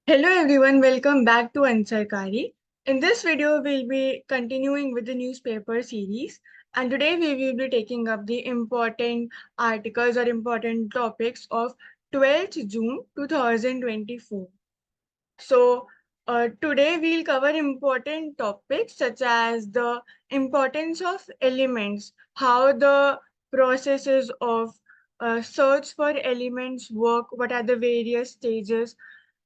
Hello everyone, welcome back to Ansarkari. In this video, we'll be continuing with the newspaper series, and today we will be taking up the important articles or important topics of 12th June 2024. So, today we'll cover important topics such as the importance of elements, how the processes of search for elements work, what are the various stages,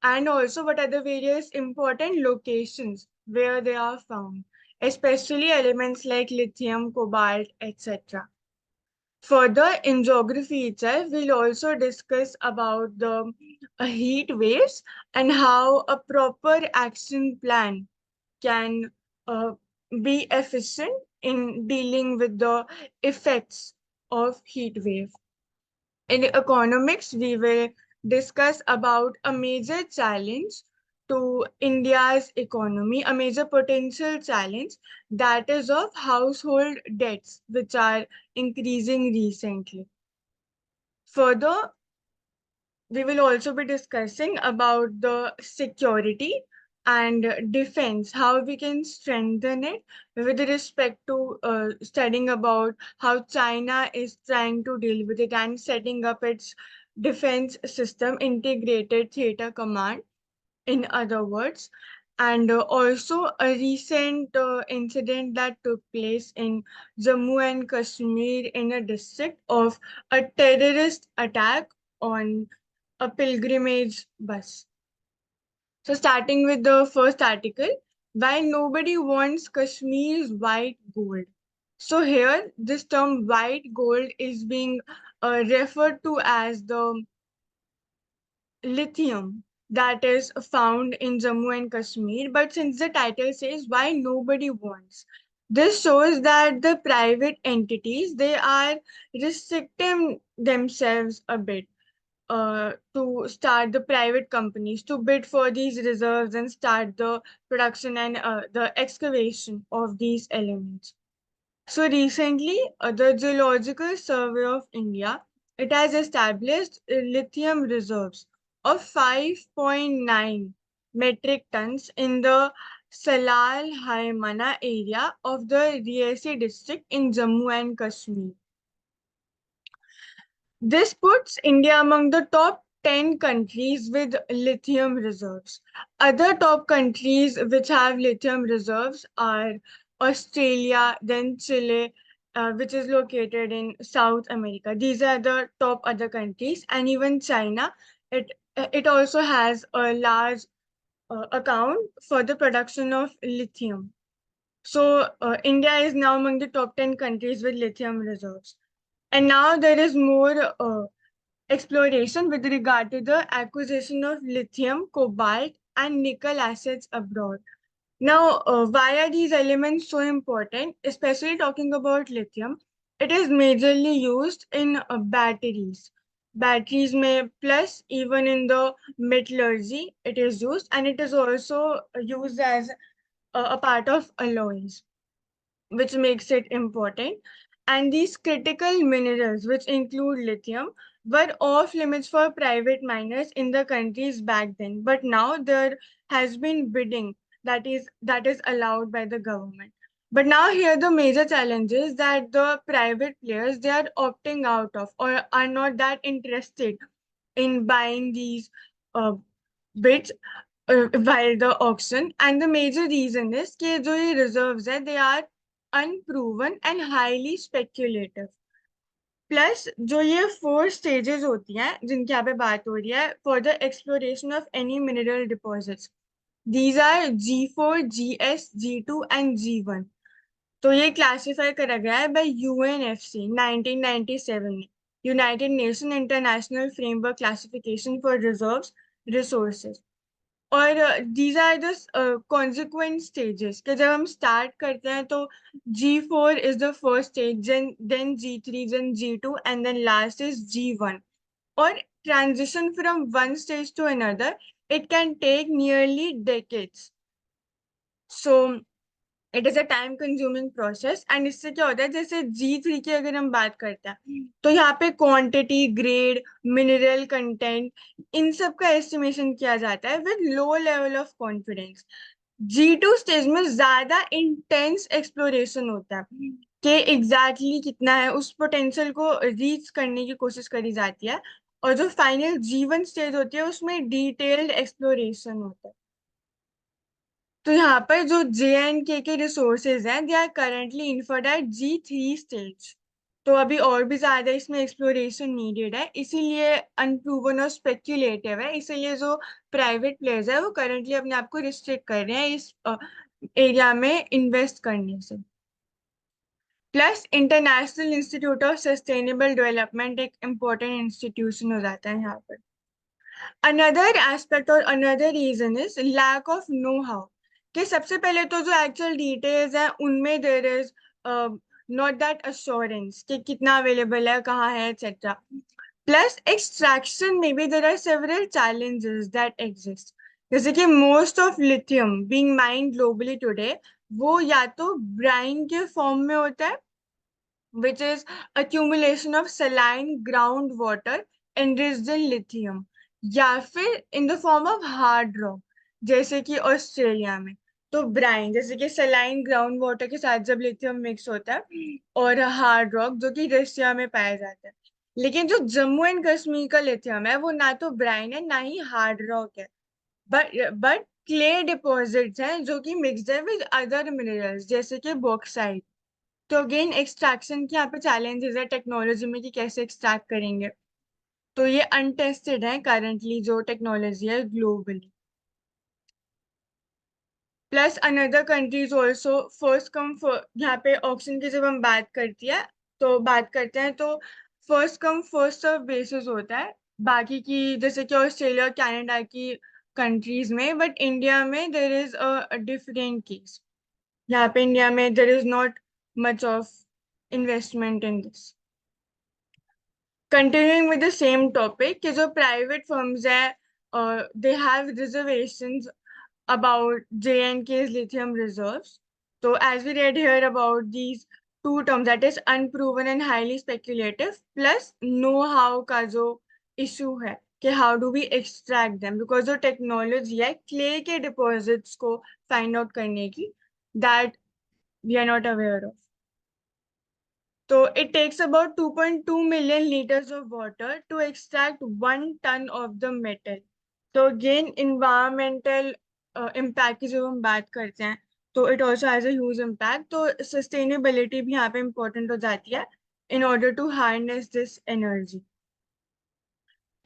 and also what are the various important locations where they are found, especially elements like lithium, cobalt, etc. Further, in geography itself, we'll also discuss about the heat waves and how a proper action plan can uh, be efficient in dealing with the effects of heat wave. In economics, we will discuss about a major challenge to India's economy, a major potential challenge that is of household debts, which are increasing recently. Further, we will also be discussing about the security and defense, how we can strengthen it with respect to studying about how China is trying to deal with it and setting up its defense system, integrated theater command, in other words. And also a recent incident that took place in Jammu and Kashmir in a district of a terrorist attack on a pilgrimage bus. So, starting with the first article, why nobody wants Kashmir's white gold. So, here, this term white gold is being referred to as the lithium that is found in Jammu and Kashmir. But since the title says why nobody wants, this shows that the private entities they are restricting themselves a bit to start the private companies to bid for these reserves and start the production and the excavation of these elements. So recently, the Geological Survey of India it has established lithium reserves of 5.9 metric tons in the Salal Haimana area of the Riasi district in Jammu and Kashmir. This puts India among the top 10 countries with lithium reserves. Other top countries which have lithium reserves are Australia, then Chile, which is located in South America. These are the top other countries, and even China. It also has a large account for the production of lithium. So, India is now among the top 10 countries with lithium reserves. And now there is more exploration with regard to the acquisition of lithium, cobalt, and nickel assets abroad. Now, why are these elements so important? Especially talking about lithium, it is majorly used in batteries. Batteries may plus even in the metallurgy it is used, and it is also used as a part of alloys, which makes it important. And these critical minerals, which include lithium, were off limits for private miners in the countries back then. But now there has been bidding that is allowed by the government. But now here the major challenge is that the private players they are opting out of or are not that interested in buying these uh, bids while the auction. And the major reason is कि जो ये reserves है they are unproven and highly speculative. Plus जो ये four stages होती हैं जिनकी यहाँ पे बात हो रही है for the exploration of any mineral deposits, these are G4, GS, G2 and G1. तो ये क्लासिफाई करा गया है बाय UNFC 1997 में, united nation international framework classification for reserves resources. और these are the consequent stages कि जब हम स्टार्ट करते हैं तो G4 is the first stage, then G3, then G2 and then last is G1. और transition from one stage to another it can take nearly decades. So it is a time consuming process. And इससे क्या होता है, जैसे G3 की अगर हम बात करते हैं तो यहाँ पे क्वांटिटी, ग्रेड, मिनरल कंटेंट, इन सब का एस्टिमेशन किया जाता है with low level of confidence. G2 stage में ज्यादा इंटेंस एक्सप्लोरेशन होता है कि एग्जैक्टली कितना है, उस पोटेंशियल को रीच करने की कोशिश करी जाती है। और जो फाइनल G1 स्टेज होती है उसमें डिटेल्ड एक्सप्लोरेशन होता है। तो यहाँ पर जो JNK के रिसोर्सेज हैं, they are currently inferred at G3 stage. तो अभी और भी ज्यादा इसमें एक्सप्लोरेशन नीडेड है, इसीलिए अनप्रूवन और स्पेक्यूलेटिव है, इसीलिए जो प्राइवेट प्लेयर्स है वो करेंटली अपने आप को रिस्ट्रिक्ट कर रहे हैं इस एरिया में इन्वेस्ट करने से। Plus international institute of sustainable development एक इम्पोर्टेंट इंस्टीट्यूशन हो जाता है यहाँ पर। अनदर एस्पेक्ट और another reason is lack of know how, कि सबसे पहले तो जो एक्चुअल डिटेल्स हैं उनमें there is not that assurance कि कितना अवेलेबल है, कहाँ है, एक्सेट्रा। प्लस एक्सट्रैक्शन में भी there are several challenges that exist. जैसे कि most of lithium being mined globally today, वो या तो ब्राइन के फॉर्म में होता है, which is accumulation of saline groundwater enriched in lithium, या फिर in the form of hard rock, जैसे कि ऑस्ट्रेलिया में। तो ब्राइन जैसे कि सलाइन ग्राउंड वाटर के साथ जब लिथियम मिक्स होता है, और हार्ड रॉक जो कि रशिया में पाया जाता है। लेकिन जो जम्मू एंड कश्मीर का लिथियम है वो ना तो ब्राइन है ना ही हार्ड रॉक है, बट क्ले डिपॉजिट्स हैं जो कि मिक्सड है विद अदर मिनरल्स जैसे कि बॉक्साइट। तो अगेन एक्सट्रैक्शन की यहाँ पे चैलेंजेस है टेक्नोलॉजी में कि कैसे एक्सट्रैक्ट करेंगे। तो ये अनटेस्टेड है करंटली जो टेक्नोलॉजी है globally. Plus another countries also first come, यहाँ पे ऑप्शन की जब हम बात करती है तो बात करते हैं तो first come first serve basis होता है बाकी की, जैसे कि ऑस्ट्रेलिया और कनाडा की कंट्रीज में। बट इंडिया में देर इज अ डिफरेंट केस। यहाँ पे इंडिया में देर is not much of investment in this. Continuing with the same topic, कि जो private firms है, they have reservations about JNK's lithium reserves. So as we read here about these two terms, that is unproven and highly speculative, plus know-how का जो issue है कि how do we extract them, because जो technology है clay के deposits को find out करने की, that we are not aware of. So it takes about 2.2 million liters of water to extract 1 ton of the metal. तो again environmental impact की जब हम बात करते हैं तो it also has a huge impact. तो sustainability भी यहाँ पे important हो जाती है in order to harness this energy.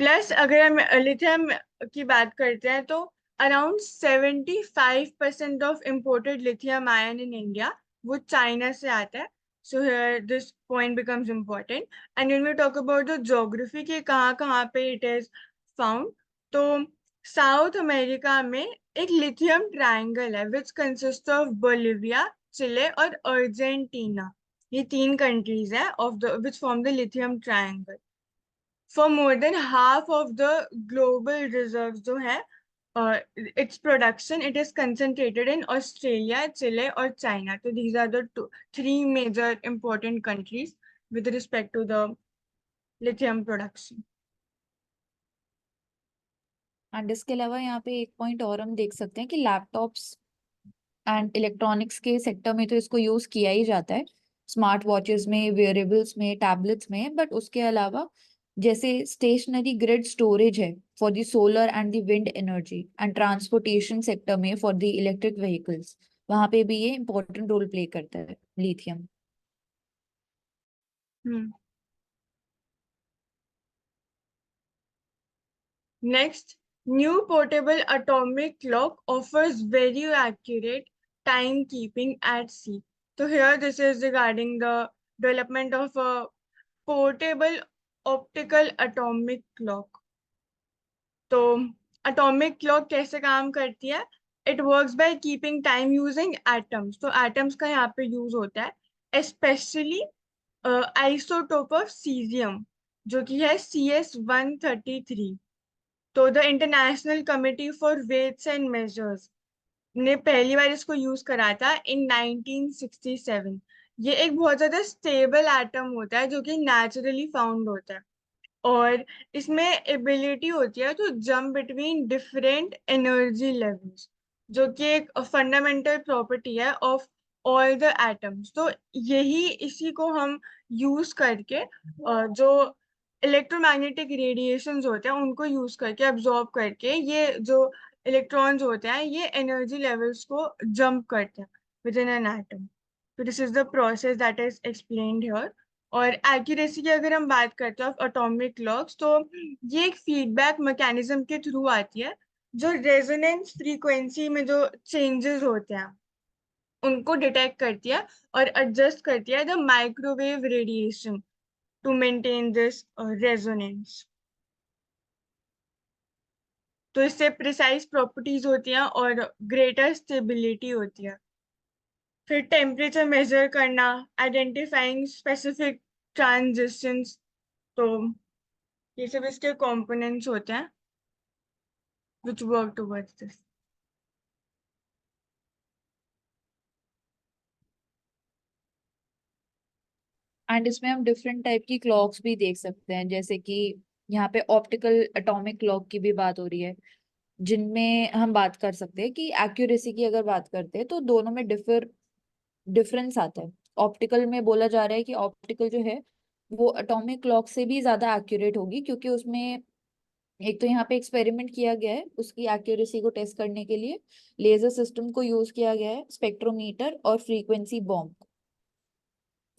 Plus अगर हम लिथियम की बात करते हैं तो around 75% of imported lithium ion in India वो चाइना से आता है। So here this point becomes important. And when we talk about the geography के कहाँ कहाँ पे इट इज फाउंड, तो साउथ अमेरिका में एक लिथियम ट्रायंगल है which consist of Bolivia, Chile और अर्जेंटीना। ये 3 कंट्रीज है of the which form the lithium triangle. For more than half of the global reserves जो है, its production it is concentrated in Australia, Chile और China. So these are the three major important countries with respect to the lithium production. And इसके अलावा यहाँ पे एक point और हम देख सकते हैं कि लैपटॉप्स एंड इलेक्ट्रॉनिक्स के सेक्टर में तो इसको यूज किया ही जाता है, स्मार्ट वॉचेस में, वेयरेबल्स में, टैबलेट्स में, बट उसके अलावा जैसे स्टेशनरी ग्रिड स्टोरेज है for the solar and the wind energy, and transportation sector में फॉर द इलेक्ट्रिक व्हीकल्स, वहां पे भी ये इंपॉर्टेंट रोल प्ले करता है lithium. Next, new portable atomic clock offers very accurate timekeeping at sea. So here this is regarding the development of a portable optical atomic clock. तो atomic clock कैसे काम करती है? It works by keeping time using atoms. तो atoms का यहाँ पे use होता है, especially isotope of cesium जो कि है CS-133। तो the international committee for weights and measures ने पहली बार इसको यूज करा था इन 1967। ये एक बहुत ज्यादा स्टेबल एटम होता है जो कि नेचुरली फाउंड होता है, और इसमें एबिलिटी होती है तो jump between different energy levels, जो कि एक फंडामेंटल प्रॉपर्टी है ऑफ ऑल द एटम्स। तो यही इसी को हम यूज करके जो इलेक्ट्रोमैग्नेटिक रेडिएशंस होते हैं उनको यूज करके अब्जॉर्ब करके ये जो इलेक्ट्रॉन्स होते हैं ये एनर्जी लेवल्स को जंप करते हैं विद इन एन एटम। तो this is the process that is explained here. और एक्यूरेसी की अगर हम बात करते हैं एटॉमिक क्लॉक्स, तो ये एक फीडबैक मैकेनिज्म के थ्रू आती है जो रेजोनेंस फ्रीक्वेंसी में जो चेंजेस होते हैं उनको डिटेक्ट करती है और एडजस्ट करती है the microwave radiation to maintain this resonance. तो इससे प्रिसाइज प्रॉपर्टीज होती हैं और ग्रेटर स्टेबिलिटी होती है। फिर टेम्परेचर मेजर करना, आइडेंटिफाइंग स्पेसिफिक ट्रांजिशंस, तो ये सब इसके कंपोनेंट्स होते हैं which work towards this. And इसमें हम डिफरेंट टाइप की क्लॉक्स भी देख सकते हैं, जैसे कि यहाँ पे ऑप्टिकल एटॉमिक क्लॉक की भी बात हो रही है, जिनमें हम बात कर सकते हैं कि एक्यूरेसी की अगर बात करते हैं तो दोनों में डिफरेंस आता है। ऑप्टिकल में बोला जा रहा है कि ऑप्टिकल जो है वो एटॉमिक क्लॉक से भी ज्यादा एक्यूरेट होगी, क्योंकि उसमें एक तो यहाँ पे एक्सपेरिमेंट किया गया है उसकी एक्यूरेसी को टेस्ट करने के लिए, लेजर सिस्टम को यूज किया गया है, स्पेक्ट्रोमीटर और फ्रीक्वेंसी बॉम्ब।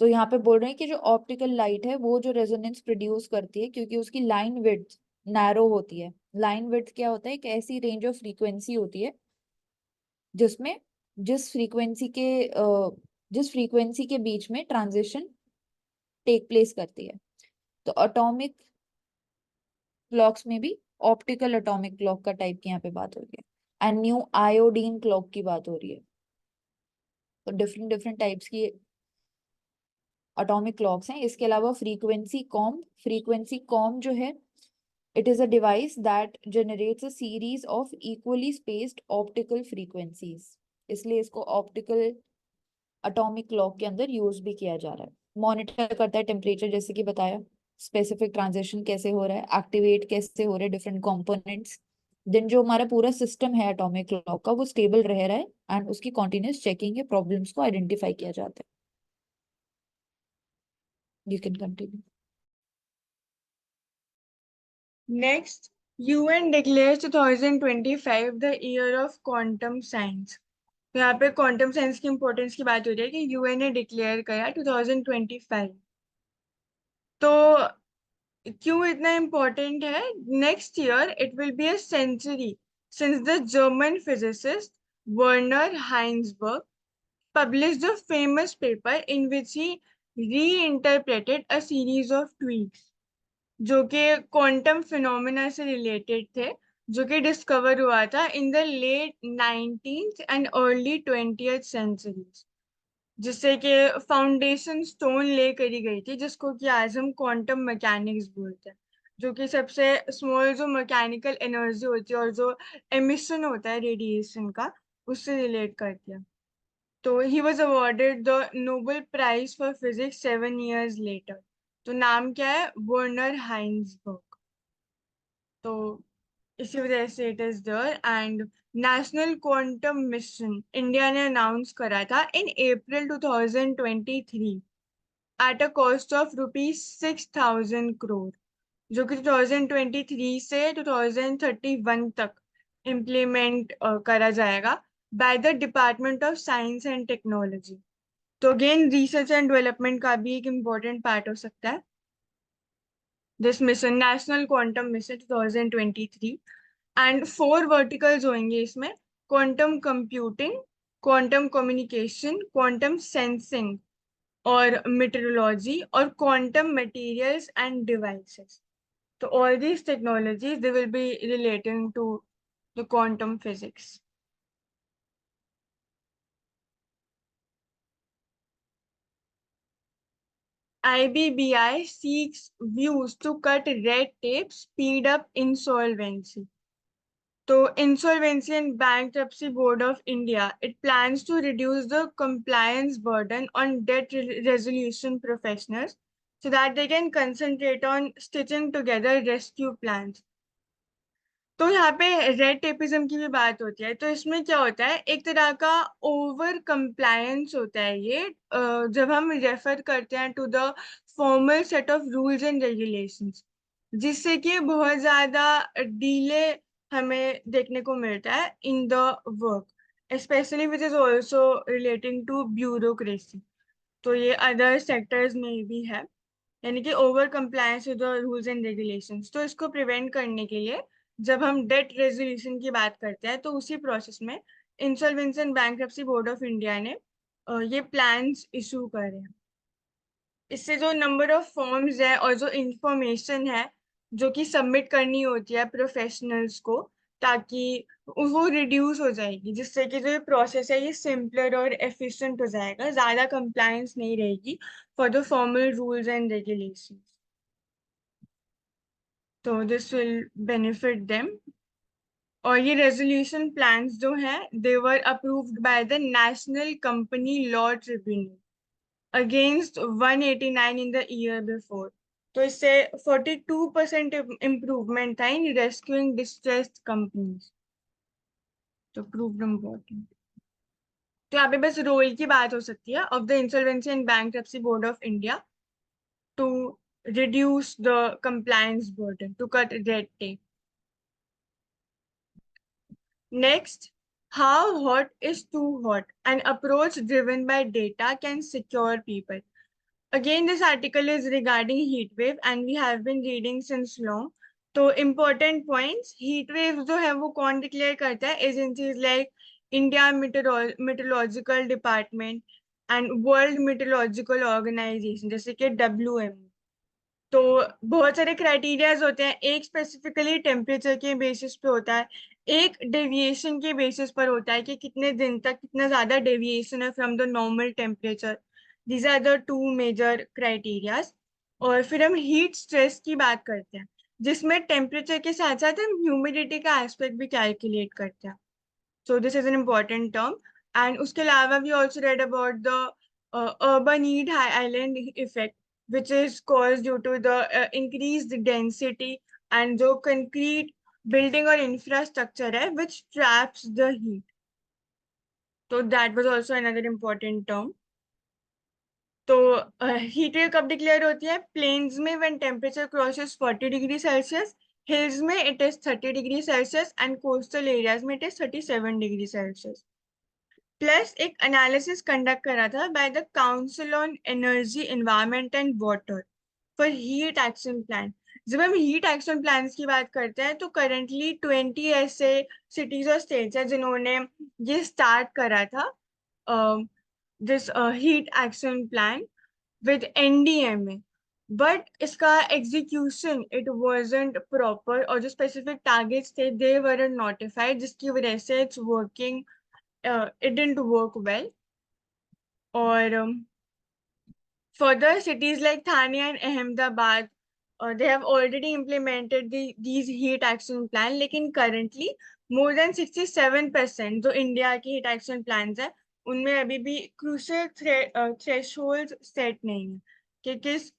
तो यहाँ पे बोल रहे हैं कि जो ऑप्टिकल लाइट है वो जो रेजोनेंस प्रोड्यूस करती है, क्योंकि उसकी लाइन विड्थ नैरो होती है। लाइन विड्थ क्या होता है? एक ऐसी रेंज ऑफ फ्रीक्वेंसी होती है जिसमें जिस फ्रीक्वेंसी के जिस फ्रीक्वेंसी के बीच में ट्रांजिशन टेक प्लेस करती है। तो एटॉमिक क्लॉक्स में भी ऑप्टिकल एटॉमिक क्लॉक का टाइप की यहाँ पे बात हो रही है, एंड न्यू आयोडीन क्लॉक की बात हो रही है। तो डिफरेंट डिफरेंट टाइप्स की एटॉमिक क्लॉक्स हैं। इसके अलावा फ्रीक्वेंसी कॉम जो है, it is a device that generates a series of equally spaced optical frequencies, इसलिए इसको ऑप्टिकल एटॉमिक क्लॉक के अंदर यूज भी किया जा रहा है। मॉनिटर करता है टेम्परेचर, जैसे कि बताया, स्पेसिफिक ट्रांजिशन कैसे हो रहा है, एक्टिवेट कैसे हो रहे हैं डिफरेंट कंपोनेंट्स, देन जो हमारा पूरा सिस्टम है एटॉमिक क्लॉक का वो स्टेबल रह रहा है, एंड उसकी कॉन्टिन्यूस चेकिंग है, प्रॉब्लम्स को आइडेंटिफाई किया जाता है। You can continue. Next, UN declares 2025 the year of quantum science. तो यहाँ पे क्वांटम साइंस की इंपॉर्टेंस की बात हो रही है कि यूएन ने डिक्लेयर करा 2025। तो क्यों इतना इम्पोर्टेंट है? Next year it will be a century since the German physicist Werner Heisenberg published a famous paper in which he reinterpreted a series of tweaks जो कि क्वांटम फिनोमेना से रिलेटेड थे, जो कि डिस्कवर हुआ था in the late 19th and early 20th centuries, जिससे कि फाउंडेशन स्टोन ले करी गई थी, जिसको कि आज हम क्वांटम मैकेनिक्स बोलते हैं, जो कि सबसे स्मॉल जो मैकेनिकल एनर्जी होती है और जो एमिशन होता है रेडिएशन का उससे रिलेट करती है। तो he was awarded the Nobel prize for physics 7 years later। तो नाम क्या है? Werner Heisenberg. तो इसी वजह से it is there. And national quantum mission India ने अनाउंस करा था in April 2023 at a cost of ₹6,000 जो कि 2023 से 2031 तक इम्प्लीमेंट करा जाएगा by the department of science and technology. तो अगेन रिसर्च एंड डेवलपमेंट का भी एक इम्पोर्टेंट पार्ट हो सकता है this mission, national quantum mission 2023। And 4 verticals होंगे इसमें: quantum computing, quantum communication, quantum sensing और मेट्रोलॉजी, और क्वांटम मटेरियल्स एंड डिवाइसेस। तो all these technologies they will be relating to the quantum physics. IBBI seeks views to cut red tape, speed up insolvency. तो Insolvency and Bankruptcy Board of India, it plans to reduce the compliance burden on debt resolution professionals so that they can concentrate on stitching together rescue plans. तो यहाँ पे red tapism की भी बात होती है, तो इसमें क्या होता है, एक तरह का ओवर कंप्लायंस होता है ये, जब हम रेफर करते हैं to the formal set of rules and regulations, जिससे कि बहुत ज्यादा डिले हमें देखने को मिलता है in the work, specially which is also relating to bureaucracy. तो ये अदर सेक्टर्स में भी है, यानी कि over compliance with the rules and regulations. तो इसको प्रिवेंट करने के लिए जब हम डेट रेजोल्यूशन की बात करते हैं, तो उसी प्रोसेस में insolvency and bankruptcy board of India ने ये प्लान्स इशू करे हैं। इससे जो नंबर ऑफ फॉर्म्स है और जो इंफॉर्मेशन है जो कि सबमिट करनी होती है प्रोफेशनल्स को, ताकि वो रिड्यूस हो जाएगी, जिससे कि जो ये प्रोसेस है ये सिंपलर और एफिशिएंट हो जाएगा, ज्यादा कंप्लायंस नहीं रहेगी for the formal rules and regulations. तो दिस विल बेनिफिट देम। और ये रेजोल्यूशन प्लान्स जो हैं they were approved by the National Company Law Tribunal against 189 in the year before. तो इससे 42% इम्प्रूवमेंट था इन रेस्क्यूइंग डिस्ट्रेस्ड कंपनीज। तो proved important. तो यहाँ पे बस रोल की बात हो सकती है of the insolvency and bankruptcy board of India to reduce the compliance burden, to cut red tape. Next, how hot is too hot? An approach driven by data can secure people. Again, this article is regarding heat wave and we have been reading since long. तो important points, heat waves जो है वो कौन declare करता है? Agencies like India Meteorological Department and World Meteorological Organization जैसे कि WMO। तो बहुत सारे क्राइटेरियाज होते हैं, एक स्पेसिफिकली टेम्परेचर के बेसिस पे होता है, एक डेविएशन के बेसिस पर होता है कि कितने दिन तक कितना ज्यादा डेविएशन है from the normal temperature. These are the two major criterias. और फिर हम हीट स्ट्रेस की बात करते हैं, जिसमें टेम्परेचर के साथ साथ हम ह्यूमिडिटी का एस्पेक्ट भी कैलकुलेट करते हैं। So this is an important term. And उसके अलावा we also read about the urban heat island effect, which is caused due to the increased density and जो concrete building or infrastructure है which traps the heat. So that was also another important term. तो heat wave कब declare होती है? Plains में when temperature crosses 40 degree Celsius, hills में it is 30 degree Celsius and coastal areas में it is 37 degree Celsius. Plus एक analysis conduct करा था by the Council on Energy Environment and Water for heat action plan. जब हम heat action plan की बात करते हैं तो करंटली 20 ऐसे सिटीज और स्टेट्स हैं जिन्होंने ये स्टार्ट करा था this heat action plan with NDMA, but इसका एग्जीक्यूशन इट वाजंट प्रॉपर, और जो स्पेसिफिक टारगेट्स थे दे वर नोटिफाइड, जिसकी वजह से it's working it didn't work well. Or further, cities like Thane and Ahmedabad, they have already implemented these heat action plan. लेकिन currently more than 67% जो India की heat action plans है उनमें अभी भी crucial thresholds set नहीं है कि किस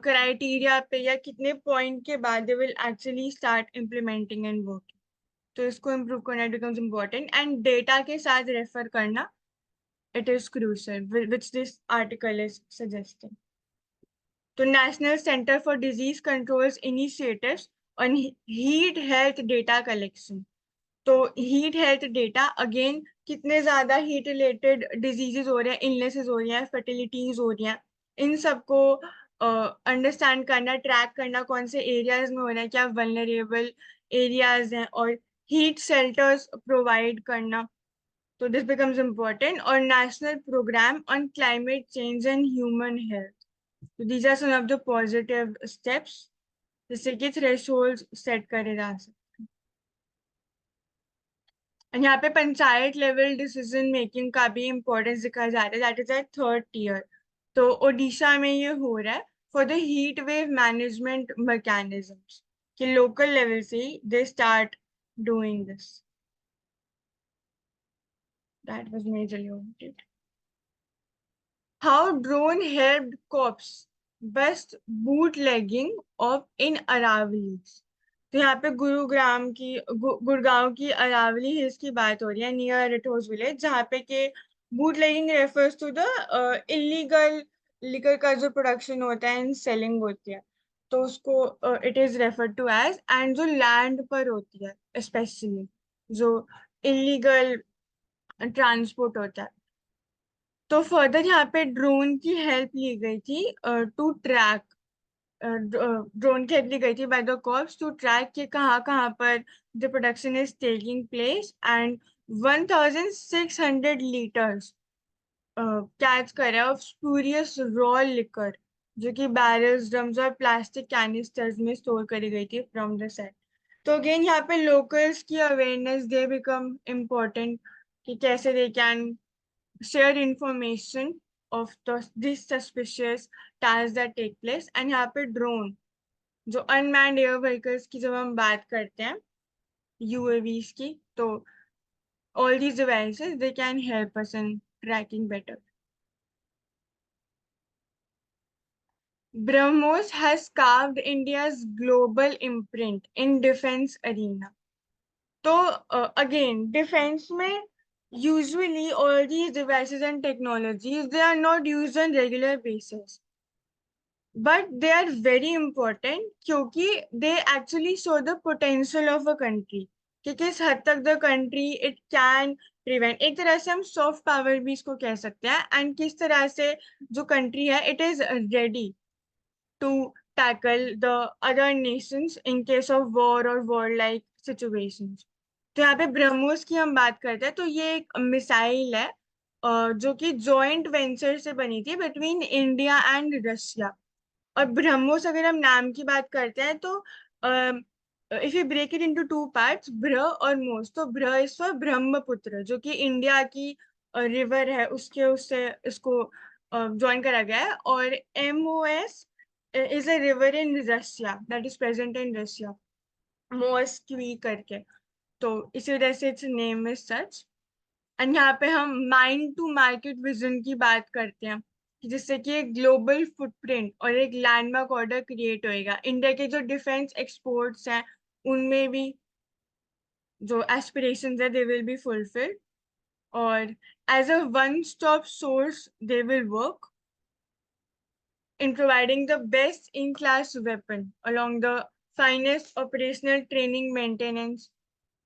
criteria पे या कितने point के बाद they will actually start implementing and working. तो इसको improve करना becomes important, and data के साथ refer करना it is crucial, which this article is suggesting. तो National Center for Disease Control's initiatives on heat health data collection. तो heat health data again कितने ज्यादा heat related diseases हो रहे हैं, illnesses हो रही हैं, fertilities हो रही हैं, इन सबको अंडरस्टैंड करना, ट्रैक करना कौन से एरियाज में हो रहा है, क्या vulnerable areas हैं, और heat shelters प्रोवाइड करना। So this becomes important. Or national program on climate change and human health. So these are some of the positive steps जिससे कि thresholds set करे जा सकते हैं। और यहाँ पे पंचायत लेवल डिसीजन मेकिंग का भी इम्पोर्टेंस दिखाया जा रहा है, that is eight 3rd tier। तो ओडिशा में ये हो रहा है for the heat wave management mechanisms कि लोकल लेवल से ही they start doing this. That was majorly omitted. How drone helped cops bust bootlegging of in Aravallis. तो यहाँ पे गुड़गांव की अरावली हिल्स की बात हो रही है नियर रिठोस विलेज, जहाँ पे के bootlegging refers to the illegal liquor का जो प्रोडक्शन होता है एंड सेलिंग होती है, तो उसको it is referred to as, and जो लैंड पर होती है स्पेशली जो इलीगल ट्रांसपोर्ट होता है, तो फर्दर यहाँ पे ड्रोन की हेल्प ली गई थी टू ट्रैक, ड्रोन की हेल्प ली गई थी by the cops to track कि कहाँ कहाँ पर the production is taking place, and 1600 litres catch करे ऑफ स्पूरियस रॉ लिकर, जो कि बैरल्स, ड्रम्स और प्लास्टिक कैनिस्टर्स में स्टोर करी गई थी फ्रॉम द सेट। तो अगेन यहाँ पे लोकल्स की अवेयरनेस दे बिकम इम्पोर्टेंट कि कैसे they can share information of these suspicious tasks that take place, and यहाँ पे ड्रोन जो अनमैन्ड एयर व्हीकल्स की जब हम बात करते हैं UAVs की, तो all these devices they can help us in tracking better. BrahMos has carved India's global imprint in defense arena. तो again defense में usually all these devices and technologies they are not used on regular basis, but they are very important क्योंकि they actually show the potential of a country कि किस हद तक the country it can prevent, एक तरह से हम soft power भी इसको कह सकते हैं, एंड किस तरह से जो कंट्री है it is ready to tackle the other nations in case of war or war-like situations. तो यहाँ पे ब्रह्मोस की हम बात करते हैं, तो ये एक मिसाइल है जो कि जॉइंट वेंचर से बनी थी बिटवीन इंडिया एंड रशिया। और ब्रह्मोस अगर हम नाम की बात करते हैं तो if you break it into two parts, Brah और मोस, तो ब्र इज फॉर ब्रह्मपुत्र जो कि इंडिया की रिवर है, उससे इसको ज्वाइन करा गया है, और MOS is a river in Russia that is present in Russia, Moskvi करके, तो इसी वजह से its name is such। And यहाँ पे हम माइंड टू मार्केट विजन की बात करते हैं कि जिससे कि एक ग्लोबल फुटप्रिंट और एक लैंडमार्क ऑर्डर क्रिएट होएगा, इंडिया के जो डिफेंस एक्सपोर्ट्स हैं उनमें भी जो एस्पिरेशंस है दे विल बी फुलफिल्ड, और as a one stop source they will work in providing the best in class weapon along the finest operational training, maintenance,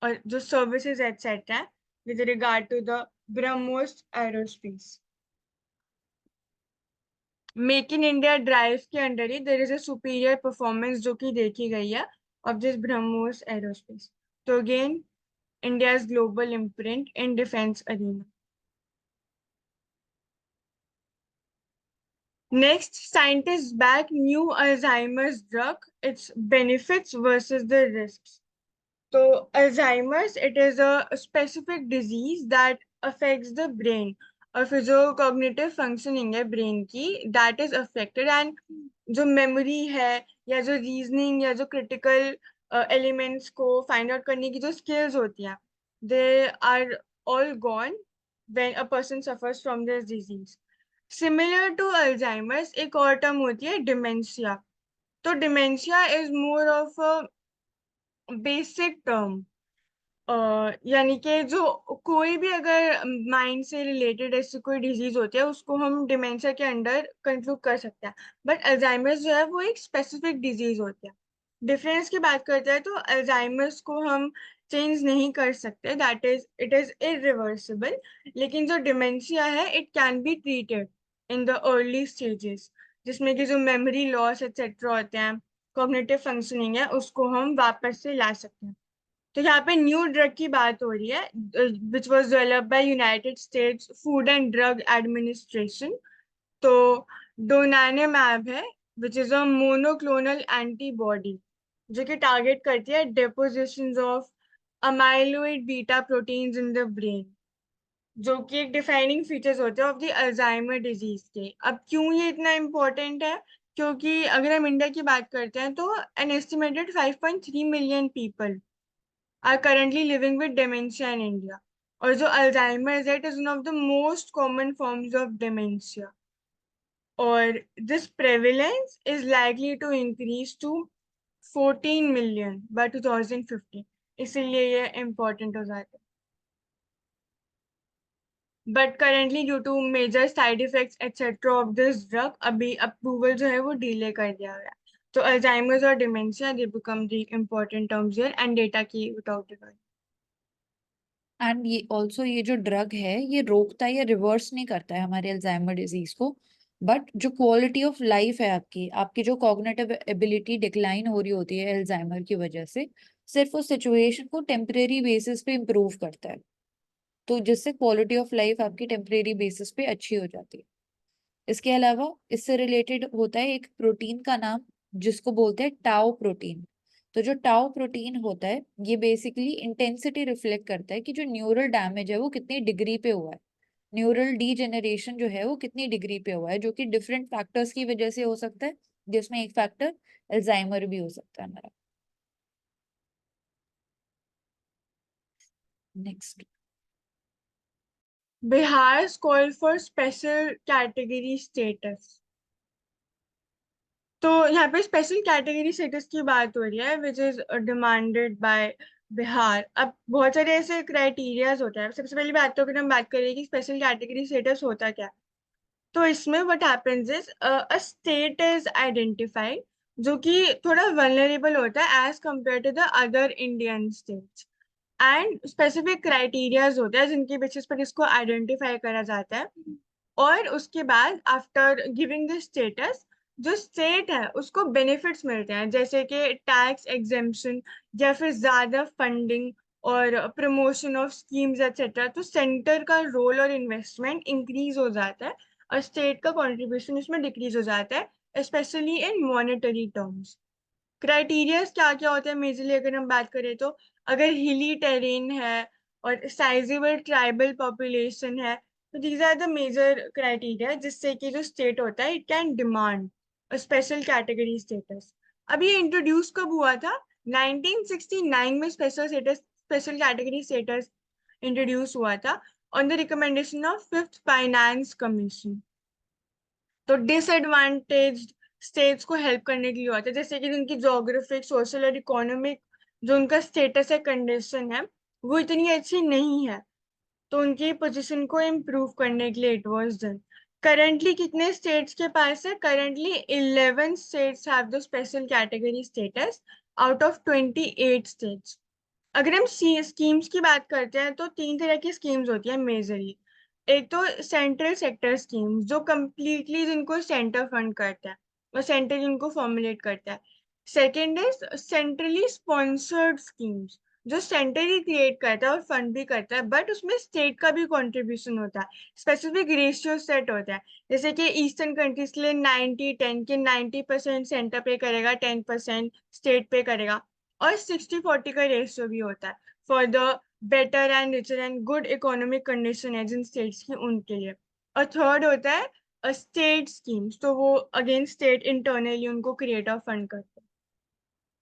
or the services, etc., with regard to the BrahMos aerospace. Make in India drive के under ही there is a superior performance जो कि देखी गई है of this BrahMos Aerospace. तो again India's global imprint in defence arena. Next, scientists back new Alzheimer's drug, its benefits versus the risks. So Alzheimer's, it is a specific disease that affects the brain, और फिर जो cognitive functioning है brain की that is affected, and जो memory है या जो reasoning या जो critical elements को find out करने की जो skills होती हैं they are all gone when a person suffers from this disease. Similar to Alzheimer's एक और term होती है dementia. तो dementia is more of a basic term, यानी कि जो कोई भी अगर माइंड से रिलेटेड ऐसी कोई डिजीज होती है उसको हम डिमेंशिया के अंडर कंक्लूड कर सकते हैं, बट अल्जाइमर्स जो है वो एक स्पेसिफिक डिजीज होती है। डिफरेंस की बात करते हैं तो अल्जाइमर्स को हम चेंज नहीं कर सकते, that is it is irreversible, लेकिन जो डिमेंशिया है it can be treated in the early stages, जिसमें कि जो मेमोरी लॉस एक्सेट्रा होते हैं, कॉग्निटिव फंक्शनिंग है, उसको हम वापस से ला सकते हैं। तो यहाँ पे न्यू ड्रग की बात हो रही है which was developed by United states food and drug administration. तो डोनानेमैब है which is a monoclonal antibody जो कि टारगेट करती है deposition of amyloid beta proteins in the brain, जो कि एक डिफाइनिंग फीचर्स होते हैं ऑफ द अल्जाइमर डिजीज के। अब क्यों ये इतना इम्पोर्टेंट है, क्योंकि अगर हम इंडिया की बात करते हैं तो an estimated 5.3 million people are currently living with dementia in India. और जो Alzheimer's है, it is one of the most common forms of dementia. और this prevalence is likely to increase to 14 million by 2050. इसीलिए ये important हो जाता है. But currently due to major side effects etc. of this drug, अभी approval जो है वो delay कर दिया गया. तो Alzheimer's और dementia they become the important terms here and data की without regard. एंड ये ऑल्सो ये जो ड्रग है ये रोकता है या रिवर्स नहीं करता है हमारे अल्जाइमर डिजीज को, बट जो क्वालिटी ऑफ लाइफ है आपकी जो कॉग्निटिव एबिलिटी डिक्लाइन हो रही होती है अल्जाइमर की वजह से, सिर्फ उस सिचुएशन को टेम्परेरी बेसिस पे इम्प्रूव करता है, तो जिससे क्वालिटी ऑफ लाइफ आपकी टेम्परेरी बेसिस पे अच्छी हो जाती है। इसके अलावा इससे रिलेटेड होता है एक प्रोटीन का नाम जिसको बोलते हैं टाउ प्रोटीन। तो जो टाउ प्रोटीन होता है ये बेसिकली इंटेंसिटी रिफ्लेक्ट करता है कि जो न्यूरल डैमेज है वो कितनी डिग्री पे हुआ है, न्यूरल डीजेनरेशन जो है वो कितनी डिग्री पे हुआ है, जो कि डिफरेंट फैक्टर्स की वजह से हो सकता है, जिसमें एक फैक्टर अल्जाइमर भी हो सकता है हमारा। Next, Bihar's call for special category status. तो यहाँ पे स्पेशल कैटेगरी स्टेटस की बात हो रही है which is demanded by Bihar. अब बहुत सारे ऐसे क्राइटेरियाज होते हैं. सबसे पहली बात तो अगर हम बात करें कि स्पेशल कैटेगरी स्टेटस होता क्या, तो इसमें what happens is a state is identified जो कि थोड़ा वल्नरेबल होता है as compare to the other Indian states and specific criterias होते हैं जिनके बेसिस पर इसको आइडेंटिफाई करा जाता है. और उसके बाद आफ्टर गिविंग द स्टेटस जो स्टेट है उसको बेनिफिट्स मिलते हैं जैसे कि टैक्स एग्जेम्पशन या फिर ज्यादा फंडिंग और प्रमोशन ऑफ स्कीम्स एक्सेट्रा. तो सेंटर का रोल और इन्वेस्टमेंट इंक्रीज हो जाता है और स्टेट का कंट्रीब्यूशन इसमें डिक्रीज हो जाता है specially in monetary terms. Criterias क्या क्या होते हैं मेजरली अगर हम बात करें तो अगर हिली टेरेन है और साइजेबल ट्राइबल पॉपुलेशन है तो these are the major criteria जिससे कि जो स्टेट होता है it can demand special category status. अब ये इंट्रोड्यूस कब हुआ था? 1969 में स्पेशल कैटेगरी स्टेटस इंट्रोड्यूस हुआ था on the recommendation of fifth finance commission. तो डिसएडवांटेज स्टेट्स को हेल्प करने के लिए होता है जैसे कि जिनकी जोग्राफिक सोशल और इकोनॉमिक जो उनका स्टेटस है कंडीशन है वो इतनी अच्छी नहीं है, तो उनकी पोजीशन को इम्प्रूव करने के लिए इट वाज डन. करंटली कितने स्टेट्स के पास है? Currently 11 states have the special category status out of 28 states. अगर हम स्कीम्स की बात करते हैं तो तीन तरह की स्कीम्स होती है मेजरली. एक तो सेंट्रल सेक्टर स्कीम जो कंप्लीटली जिनको सेंटर फंड करता है और सेंटर जिनको फॉर्मुलेट करता है. Second is centrally sponsored schemes जो सेंटर ही क्रिएट करता है और फंड भी करता है बट उसमें स्टेट का भी कंट्रीब्यूशन होता है. स्पेसिफिक रेशियो सेट होता है जैसे कि ईस्टर्न कंट्रीज के लिए 90-10 के 90% सेंटर पे करेगा 10% स्टेट पे करेगा और 60-40 का रेशियो भी होता है for the better and richer and good economic condition है जिन स्टेट्स की उनके लिए. और थर्ड होता है स्टेट स्कीम्स तो वो अगेन स्टेट इंटरनली उनको क्रिएट और फंड करते हैं.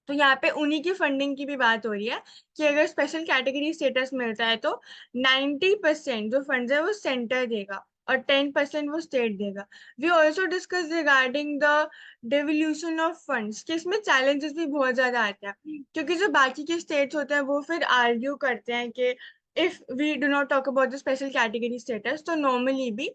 तो यहाँ पे उन्हीं की फंडिंग की भी बात हो रही है कि अगर स्पेशल कैटेगरी स्टेटस मिलता है तो 90% जो फंड्स है वो सेंटर देगा और 10% वो स्टेट देगा. We also discuss regarding the devolution of funds कि इसमें चैलेंजेस भी बहुत ज्यादा आते हैं क्योंकि जो बाकी के स्टेट्स होते हैं वो फिर आर्ग्यू करते हैं कि if we do not talk about the special category status तो नॉर्मली भी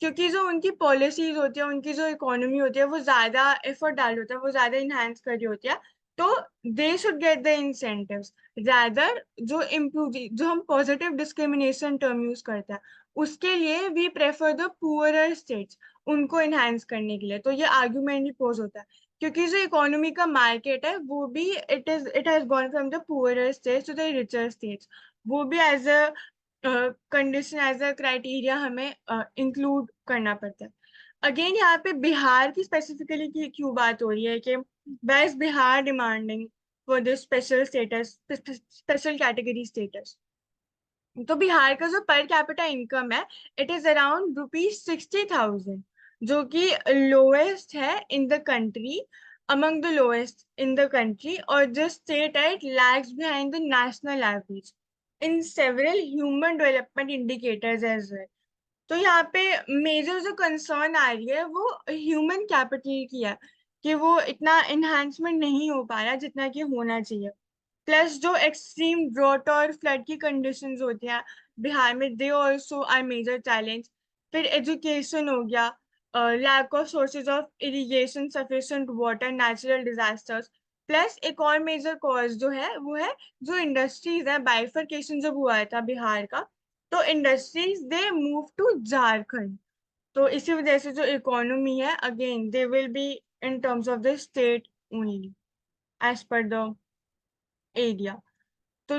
क्योंकि जो उनकी पॉलिसीज होती है उनकी जो इकोनॉमी होती है वो ज्यादा एफर्ट डाल होता है वो ज्यादा इन्हांस कर रही होती है. तो they should get the incentives rather जो इम्प्रूव जो हम पॉजिटिव डिस्क्रिमिनेशन टर्म यूज करते हैं उसके लिए we prefer the poorer states उनको इनहेंस करने के लिए. तो ये आर्ग्यूमेंट भी पोज होता है क्योंकि जो इकोनॉमी का मार्केट है वो भी it has gone from the poorer states to the richer states. वो भी as a condition as a criteria हमें इंक्लूड करना पड़ता है. अगेन यहाँ पे बिहार की स्पेसिफिकली की क्यों बात हो रही है कि why is Bihar demanding for this special status, special category status? तो बिहार का जो पर कैपिटा इनकम है इट इज अराउंड ₹60,000 जो कि लोएस्ट है in the country among the lowest in the country, or the state it lags behind the national average in several human development indicators as well. तो यहाँ पे major जो concern आ रही है वो ह्यूमन कैपिटल की है कि वो इतना एनहांसमेंट नहीं हो पा रहा जितना कि होना चाहिए। प्लस जो एक्सट्रीम ड्रॉट और फ्लड की कंडीशंस होती हैं बिहार में, they also are major challenge. फिर एजुकेशन हो गया, lack of sources of irrigation, sufficient water, natural disasters. Plus एक और मेजर कॉज जो है वो है जो इंडस्ट्रीज है, बाइफरकेशन जब हुआ था बिहार का, तो industries they move to Jharkhand. तो इसी वजह से जो इकोनॉमी है again they will be in terms of the state only as per the area. तो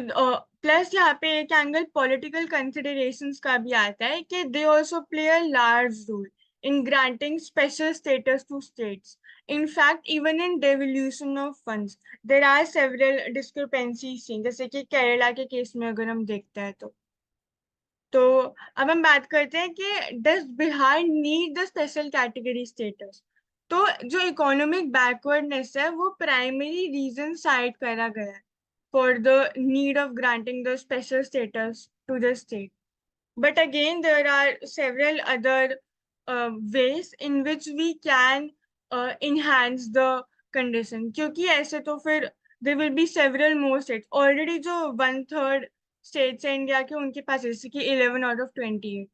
प्लस यहाँ पे एक एंगल पॉलिटिकल कंसिडरेशंस का भी आता है कि they also play a large role in granting special status to states. In fact, even in devolution of funds, there are several discrepancies seen, जैसे कि केरला के केस में अगर हम देखते हैं तो अब हम बात करते हैं कि does Bihar need the special category status. तो जो इकोनॉमिक बैकवर्डनेस है वो प्राइमरी रीजन साइड करा गया है for the need of granting the special status to the state. But again, there are several other ways in which we can enhance the condition, क्योंकि ऐसे तो फिर there will be several more states already जो 1/3 states हैं India के, उनके पास जैसे कि 11 out of 28।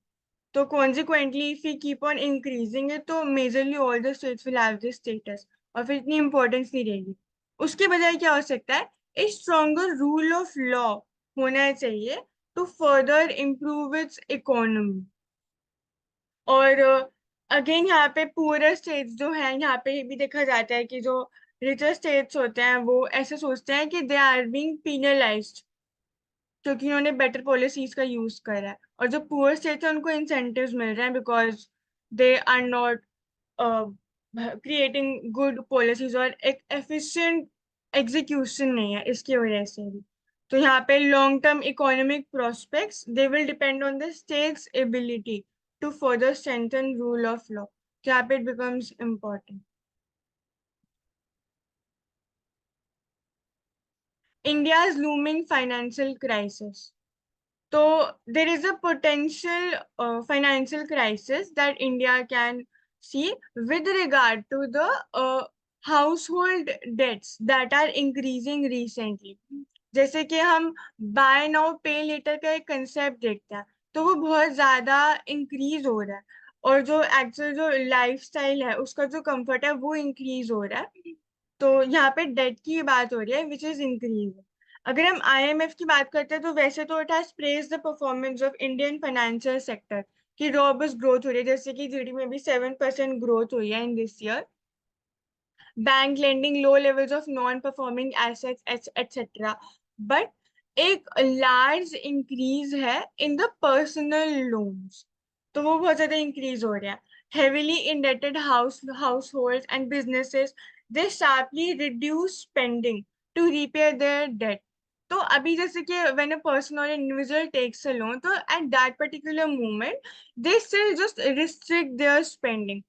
तो consequently if we keep on increasing it तो majorly all the states will have this status और फिर इतनी importance नहीं रहेगी। उसके बजाय क्या हो सकता है, a stronger rule of law होना चाहिए to further improve its economy। और अगेन यहाँ पे पुअर स्टेट्स जो है, यहाँ पे भी देखा जाता है कि जो रिचर स्टेट्स होते हैं वो ऐसे सोचते हैं कि दे आर बीइंग पीनलाइज्ड क्योंकि उन्होंने बेटर पॉलिसीज का यूज करा है, और जो पुअर स्टेट्स हैं उनको इंसेंटिव्स मिल रहे हैं because they are not creating good policies और एक एफिशिएंट एग्जीक्यूशन नहीं है इसकी वजह से भी। तो यहाँ पे long term economic prospects they will depend on the state's ability to further strengthen rule of law. यहाँ पे it becomes important. India's looming financial crisis. So there is a potential financial crisis that India can see with regard to the household debts that are increasing recently. जैसे कि हम bye now पे letter का एक concept देखते हैं तो वो बहुत ज्यादा इंक्रीज हो रहा है, और जो एक्चुअल जो लाइफस्टाइल है उसका जो कंफर्ट है वो इंक्रीज हो रहा है। तो यहाँ पे डेट की बात हो रही है विच इज इंक्रीज। अगर हम आईएमएफ की बात करते हैं तो वैसे तो it has praised the performance of Indian financial sector की रॉबस्ट ग्रोथ हो रही है, जैसे कि जीडीपी में भी 7% ग्रोथ हुई है in this year. Bank lending, low levels of non performing assets etcetera. But एक लार्ज इंक्रीज है इन द पर्सनल लोन्स, तो वो बहुत ज्यादा इंक्रीज हो रहा है। Heavily indebted households and businesses, they sharply reduce spending to repay their debt। तो अभी जैसे कि when a person or individual takes a loan, तो at that particular moment they still just restrict their spending।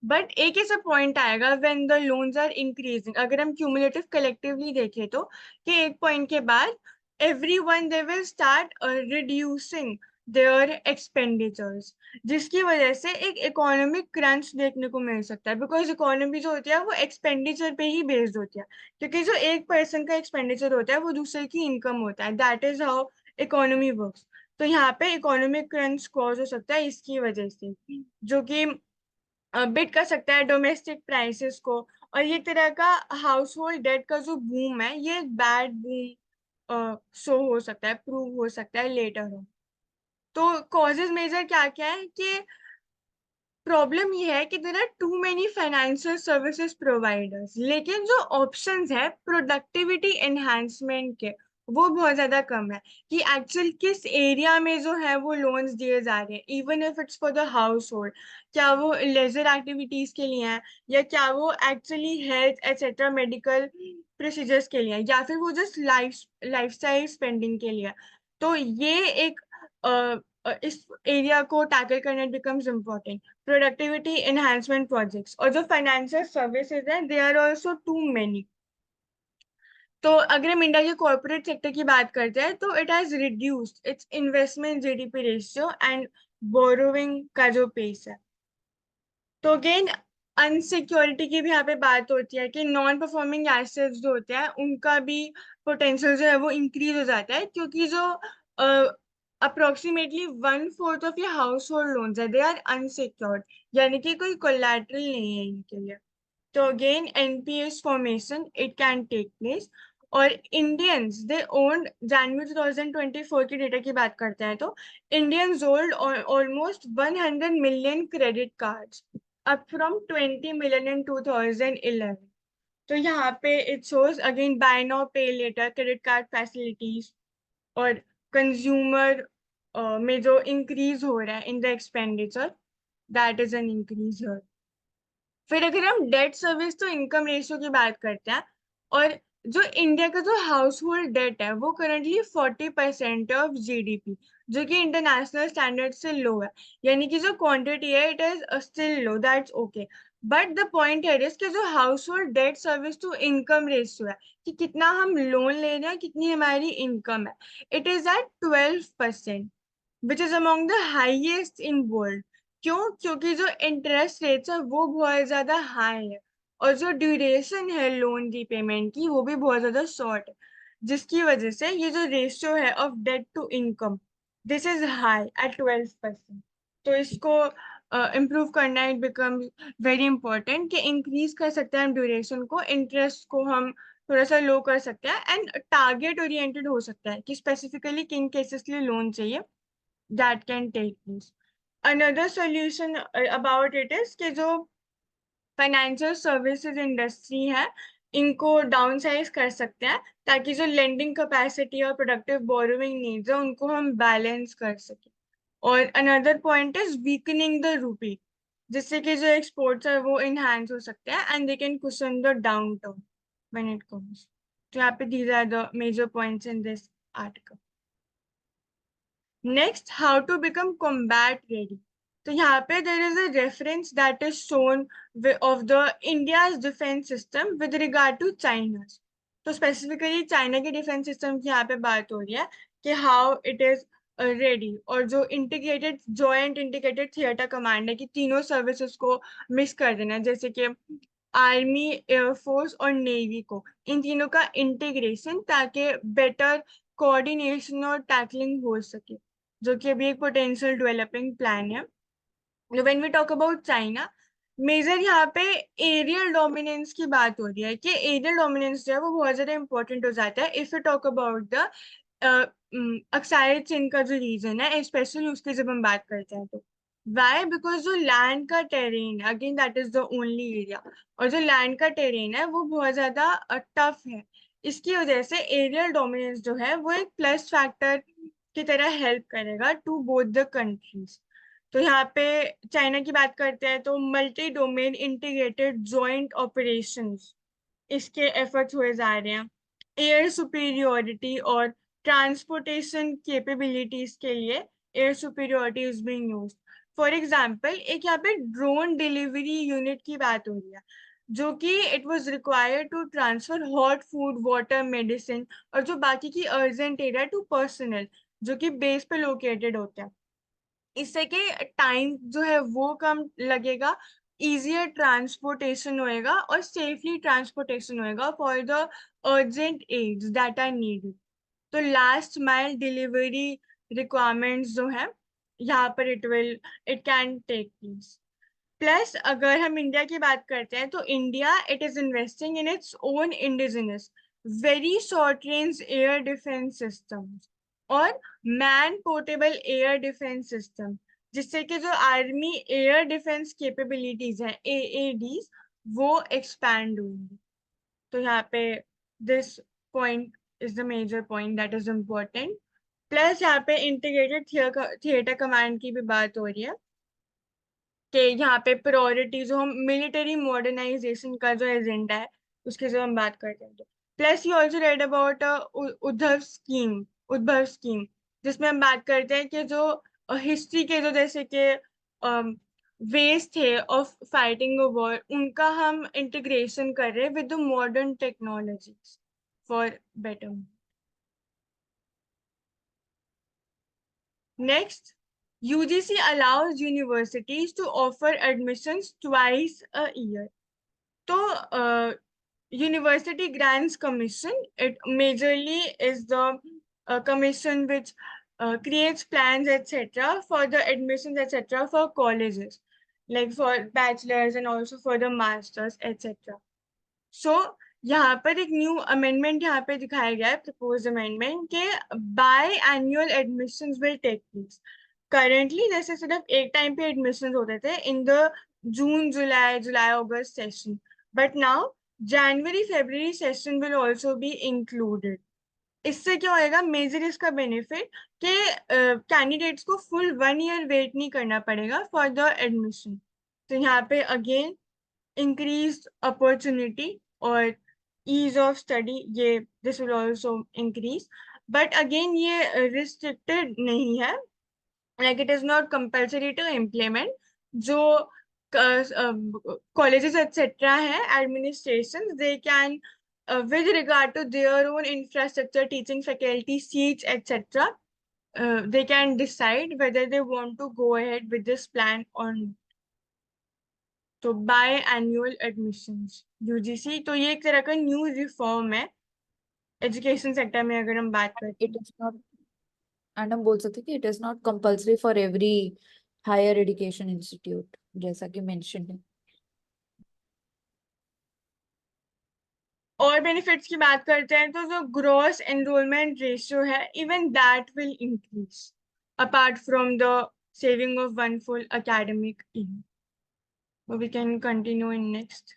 But एक ऐसा point आएगा when the loans are increasing, अगर हम क्यूमुलेटिव कलेक्टिवली देखें तो, कि एक पॉइंट के बाद everyone they will start reducing there expenditures, जिसकी वजह से एक इकोनॉमिक क्रंच देखने को मिल सकता है। बिकॉज इकोनॉमी जो होती है वो एक्सपेंडिचर पे ही बेस्ड होती है, क्योंकि जो एक पर्सन का एक्सपेंडिचर होता है वो दूसरे की इनकम होता है। That is how economy works. तो यहाँ पे इकोनॉमिक क्रंच कॉज हो सकता है इसकी वजह से, जो कि बिट कर सकता है डोमेस्टिक प्राइसेस को। और ये तरह का हाउस होल्ड डेट का जो बूम है ये एक बैड बूम शो हो सकता है, प्रूव हो सकता है लेटर ऑन। तो कॉजेज मेजर क्या क्या है कि प्रॉब्लम ये है कि there are too many financial services providers, लेकिन जो ऑप्शंस है प्रोडक्टिविटी एनहांसमेंट के वो बहुत ज्यादा कम है कि एक्चुअल किस एरिया में जो है वो लोन्स दिए जा रहे हैं, even if it's for the house hold. क्या वो लेजर एक्टिविटीज के लिए हैं, या क्या वो actually health etcetera medical procedures के लिए हैं, या फिर वो जस्ट लाइफस्टाइल स्पेंडिंग के लिए। तो ये एक इस एरिया को टैकल करना becomes important. Productivity enhancement projects और जो फाइनेंशियल सर्विसेज हैं they are also too many. तो अगर हम इंडिया के कॉर्पोरेट सेक्टर की बात करते हैं तो it has reduced it's investment GDP ratio and borrowing का जो पेस है। तो अगेन अनसिक्योरिटी की भी यहाँ पे बात होती है कि नॉन परफॉर्मिंग एसेट्स जो होते हैं उनका भी पोटेंशियल जो है वो इंक्रीज हो जाता है, क्योंकि जो approximately 1/4 of your house hold loans है दे आर अनसिक्योर्ड, यानी कि कोई कोलैटरल नहीं है इनके लिए। तो again NPS formation it can take place. और इंडियंस दे ओन, जनवरी 2024 की डेटा की बात करते हैं तो Indians hold almost 100 million credit cards up from 20 million in 2011। तो यहाँ पे it shows again buy now pay later credit card facilities और कंज्यूमर में जो इंक्रीज हो रहा है in the expenditure, that is an increase. फिर अगर हम debt service to income ratio की बात करते हैं, और जो इंडिया का जो हाउस होल्ड डेट है वो करंटली 40% ऑफ जीडीपी, जो कि इंटरनेशनल स्टैंडर्ड से लो है, यानी कि जो क्वांटिटी है it is still low, that's okay. But the point है कि जो household debt service to income ratio है कि कितना हम लोन ले रहे हैं, कितनी हमारी इनकम है, it is at 12%, which is among the highest in world. क्यों? क्योंकि जो इंटरेस्ट रेट्स है वो बहुत ज्यादा हाई है, और जो ड्यूरेशन है लोन रीपेमेंट की वो भी बहुत ज्यादा शॉर्ट है, जिसकी वजह से ये जो रेशियो है of debt to income this is high at 12%। तो इसको इम्प्रूव करना इट बिकम वेरी इंपॉर्टेंट कि इंक्रीज कर सकते हैं हम ड्यूरेशन को, इंटरेस्ट को हम थोड़ा सा लो कर सकते हैं, एंड टारगेट ओरिएंटेड हो सकता है कि स्पेसिफिकली किन केसेस के लिए लोन चाहिए, that can take place। Another solution about it is कि जो फाइनेंशियल सर्विसेज इंडस्ट्री है इनको डाउन साइज कर सकते हैं, ताकि जो लेंडिंग कैपेसिटी और प्रोडक्टिव बोरोइंग नीड्स है उनको हम बैलेंस कर सकें। और another point is weakening the rupee, जिससे कि जो एक्सपोर्ट्स है वो इनहेंस हो सकते हैं and they can cushion the downturn when it comes. तो यहाँ पे these are the major points in this article. Next, how to become combat ready. तो यहाँ पे there is a reference that is shown of the India's defence system with regard to China. तो specifically China के defence system की यहाँ पे बात हो रही है कि हाउ इट इज रेडी, और जो integrated joint integrated theatre command है कि तीनों सर्विसेज को मिक्स कर देना है, जैसे कि आर्मी, एयरफोर्स और नेवी को, इन तीनों का इंटीग्रेशन, ताकि बेटर कोऑर्डिनेशन और टैकलिंग हो सके, जो कि अभी एक पोटेंशियल डेवलपिंग प्लान है। When we talk about China, major यहाँ पे एरियल डोमिनेंस की बात हो रही है कि एरियल डोमिनेंस जो है वो बहुत ज्यादा इंपॉर्टेंट हो जाता है if you talk about the Aksai चीन का जो रीजन है, स्पेशली उसकी जब हम बात करते हैं तो वाई, बिकॉज जो लैंड का टेरेन है again that is the only area, और जो लैंड का टेरेन है वो बहुत ज्यादा टफ है। इसकी वजह से एरियल डोमिनेंस जो है वो एक प्लस फैक्टर की तरह हेल्प करेगा टू बोथ द कंट्रीज। तो यहाँ पे चाइना की बात करते हैं तो multi domain integrated joint operations, इसके एफर्ट्स हुए जा रहे हैं। एयर सुपीरियोरिटी और ट्रांसपोर्टेशन कैपेबिलिटीज के लिए air superiority is being used. For example, एक यहाँ पे ड्रोन डिलीवरी यूनिट की बात हो रही है, जो कि it was required to transfer hot food, water, medicine और जो बाकी की अर्जेंट एरिया टू पर्सनल, जो कि बेस पे लोकेटेड होते हैं। इससे कि टाइम जो है वो कम लगेगा, इजियर ट्रांसपोर्टेशन होएगा और सेफली ट्रांसपोर्टेशन होएगा for the urgent aids that are needed. तो लास्ट माइल डिलीवरी रिक्वायरमेंट्स जो है यहाँ पर it can take place. Plus अगर हम इंडिया की बात करते हैं तो India it is investing in its own indigenous very short range air defence systems और man portable air defence system, जिससे कि जो आर्मी एयर डिफेंस कैपेबिलिटीज हैं एएडीज वो एक्सपैंड होंगी। तो यहाँ पे this point is the major point that is important. Plus यहाँ पे इंटीग्रेटेड थिएटर कमांड की भी बात हो रही है कि यहाँ पे प्रायोरिटी जो हम मिलिट्री मॉडर्नाइजेशन का जो एजेंडा है उसकी जो हम बात करते हैं। तो plus you also read about Uddhav scheme, जिसमें हम बात करते हैं कि जो हिस्ट्री के जो जैसे कि वेज थे ऑफ फाइटिंग अ वॉर, उनका हम इंटीग्रेशन कर रहे हैं with the modern technologies for better. Next, UGC allows universities to offer admissions twice a year. So, University Grants Commission, it majorly is the commission which creates plans, etc., for the admissions, etc., for colleges, like for bachelors and also for the masters, etc. सो यहाँ पर एक new amendment यहाँ पे दिखाया गया है, propose amendment के biannual admissions will take place. Currently जैसे सिर्फ एक टाइम पे एडमिशंस होते थे in the July August session, but now January February session will also be included. इससे क्या होएगा, मेजर इसका बेनिफिट कि कैंडिडेट्स को फुल 1 year वेट नहीं करना पड़ेगा फॉर द एडमिशन. तो यहाँ पे again increased opportunity or ease of study, ये this will also increase, but again ये restricted नहीं है, like it is not compulsory to implement. जो colleges etc हैं, administrations, they can with regard to their own infrastructure, teaching faculty, seats etc, they can decide whether they want to go ahead with this plan or not. तो by annual admissions UGC, तो ये एक तरह का new reform है education sector में अगर हम बात करते इट इज नॉट, एंड हम बोल सकते हैं कि it is not compulsory for every higher education institute, जैसा कि मेंशन है. और बेनिफिट्स की बात करते हैं तो जो ग्रॉस एनरोलमेंट रेशियो है, even that will increase apart from the saving of one full academic year. So we can continue in next.